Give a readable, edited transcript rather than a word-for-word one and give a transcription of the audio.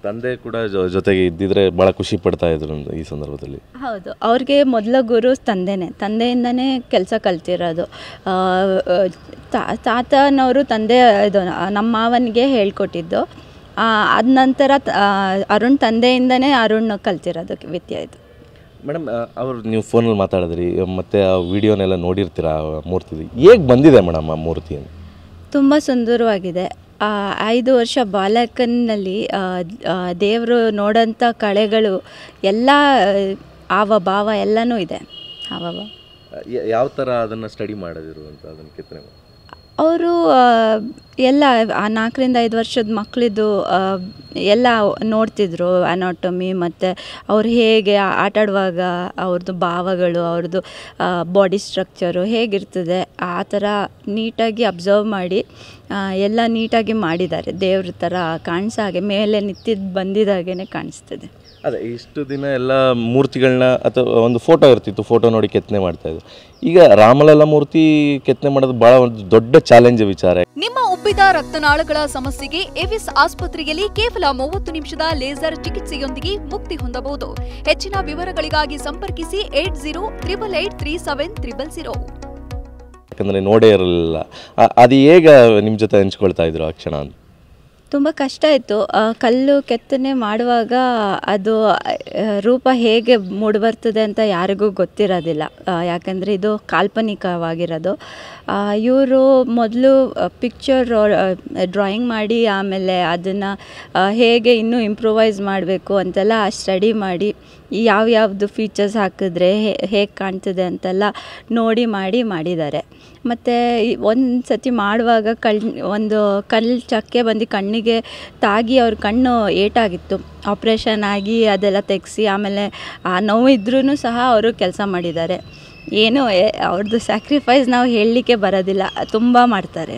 ತಂದೆ ಕೂಡ ಜೊತೆಗೆ ಇದ್ದಿದ್ರೆ ಭಾಳ ಖುಷಿ ಪಡ್ತಾ ಇದ್ರು ಈ ಸಂದರ್ಭದಲ್ಲಿ. ಹೌದು, ಅವ್ರಿಗೆ ಮೊದಲ ಗುರು ತಂದೆಯಿಂದನೇ ಕೆಲಸ ಕಲ್ತಿರೋದು. ತಾತನವರು ತಂದೆ ಇದು ನಮ್ಮ ಮಾವನಿಗೆ ಹೇಳ್ಕೊಟ್ಟಿದ್ದು. ಅದ ನಂತರ ಅರುಣ್ ತಂದೆಯಿಂದನೇ ಅರುಣ್ ಕಲ್ತಿರೋದು ವಿದ್ಯೆ ಇದು. ಮೇಡಮ್, ಅವ್ರು ನೀವು ಫೋನಲ್ಲಿ ಮಾತಾಡಿದ್ರಿ ಮತ್ತು ಆ ವಿಡಿಯೋನೆಲ್ಲ ನೋಡಿರ್ತೀರ ಮೂರ್ತಿ. ಹೇಗೆ ಬಂದಿದೆ ಮೇಡಮ್ ಆ ಮೂರ್ತಿ? ತುಂಬ ಸುಂದರವಾಗಿದೆ. 5 ವರ್ಷ ಬಾಲಕನಲ್ಲಿ ದೇವರು ನೋಡೋಂಥ ಕಳೆಗಳು ಎಲ್ಲ ಹಾವಭಾವ ಎಲ್ಲನೂ ಇದೆ. ಹಾವಭಾವ ಯಾವ ಥರ ಅದನ್ನು ಸ್ಟಡಿ ಮಾಡೋದಿರು ಅಂತ ಅದನ್ನು ಕೆತ್ತನೆ ಅವರು ಎಲ್ಲ 4 ರಿಂದ 5 ವರ್ಷದ ಮಕ್ಕಳಿದ್ದು ಎಲ್ಲ ನೋಡ್ತಿದ್ರು. ಅನಾಟಮಿ ಮತ್ತು ಅವ್ರು ಹೇಗೆ ಆಟಾಡುವಾಗ ಅವ್ರದ್ದು ಭಾವಗಳು, ಅವ್ರದ್ದು ಬಾಡಿ ಸ್ಟ್ರಕ್ಚರು ಹೇಗಿರ್ತದೆ ಆ ಥರ ನೀಟಾಗಿ ಅಬ್ಸರ್ವ್ ಮಾಡಿ ಎಲ್ಲ ನೀಟಾಗಿ ಮಾಡಿದ್ದಾರೆ. ದೇವ್ರ ಥರ ಕಾಣಿಸೋ ಮೇಲೆ ನಿಂತಿದ್ದು ಬಂದಿದ್ದಾಗೇ ಕಾಣಿಸ್ತದೆ. ಅದೇ ಇಷ್ಟು ದಿನ ಎಲ್ಲ ಮೂರ್ತಿಗಳನ್ನ ಅಥವಾ ಒಂದು ಫೋಟೋ ಇರ್ತಿತ್ತು, ಫೋಟೋ ನೋಡಿ ಕೆತ್ತನೆ ಮಾಡ್ತಾಯಿದ್ರು. ಈಗ ರಾಮಲಲ್ಲ ಮೂರ್ತಿ ಕೆತ್ತನೆ ಮಾಡೋದು ಭಾಳ ಒಂದು ದೊಡ್ಡ ಚಾಲೆಂಜ್ ವಿಚಾರ. ನಿಮ್ಮ ಉಬ್ಬಿದ ರಕ್ತನಾಳಗಳ ಸಮಸ್ಯೆಗೆ ಎವಿಸ್ ಆಸ್ಪತ್ರೆಯಲ್ಲಿ ಕೇವಲ 30 ನಿಮಿಷದ ಲೇಸರ್ ಚಿಕಿತ್ಸೆಯೊಂದಿಗೆ ಮುಕ್ತಿ ಹೊಂದಬಹುದು. ಹೆಚ್ಚಿನ ವಿವರಗಳಿಗಾಗಿ ಸಂಪರ್ಕಿಸಿ 8088837300. ಯಾಕಂದರೆ ನೋಡೇ ಇರಲಿಲ್ಲ, ಅದು ಹೇಗೆ ನಿಮ್ಮ ಜೊತೆ ಹಂಚ್ಕೊಳ್ತಾ ಇದ್ರು ಆ ಕ್ಷಣ? ತುಂಬ ಕಷ್ಟ ಇತ್ತು. ಕಲ್ಲು ಕೆತ್ತನೆ ಮಾಡುವಾಗ ಅದು ರೂಪ ಹೇಗೆ ಮೂಡಿಬರ್ತದೆ ಅಂತ ಯಾರಿಗೂ ಗೊತ್ತಿರೋದಿಲ್ಲ. ಯಾಕಂದರೆ ಇದು ಕಾಲ್ಪನಿಕವಾಗಿರೋದು. ಇವರು ಮೊದಲು ಪಿಕ್ಚರ್ ಡ್ರಾಯಿಂಗ್ ಮಾಡಿ ಆಮೇಲೆ ಅದನ್ನು ಹೇಗೆ ಇನ್ನೂ ಇಂಪ್ರೂವೈಸ್ ಮಾಡಬೇಕು ಅಂತೆಲ್ಲ ಸ್ಟಡಿ ಮಾಡಿ ಯಾವ್ಯಾವ್ದು ಫೀಚರ್ಸ್ ಹಾಕಿದ್ರೆ ಹೇಗೆ ಕಾಣ್ತದೆ ಅಂತೆಲ್ಲ ನೋಡಿ ಮಾಡಿದ್ದಾರೆ. ಮತ್ತು ಒಂದು ಸತಿ ಮಾಡುವಾಗ ಒಂದು ಕಲ್ಲು ಚಕ್ಕೆ ಬಂದು ಕಣ್ಣಿಗೆ ತಾಗಿ ಅವ್ರ ಕಣ್ಣು ಏಟಾಗಿತ್ತು. ಆಪ್ರೇಷನ್ ಆಗಿ ಅದೆಲ್ಲ ತೆಗೆಸಿ ಆಮೇಲೆ ಆ ನೋವು ಇದ್ರೂ ಸಹ ಅವರು ಕೆಲಸ ಮಾಡಿದ್ದಾರೆ. ಏನೋ ಅವ್ರದ್ದು ಸ್ಯಾಕ್ರಿಫೈಸ್ ನಾವು ಹೇಳಲಿಕ್ಕೆ ಬರೋದಿಲ್ಲ, ತುಂಬ ಮಾಡ್ತಾರೆ.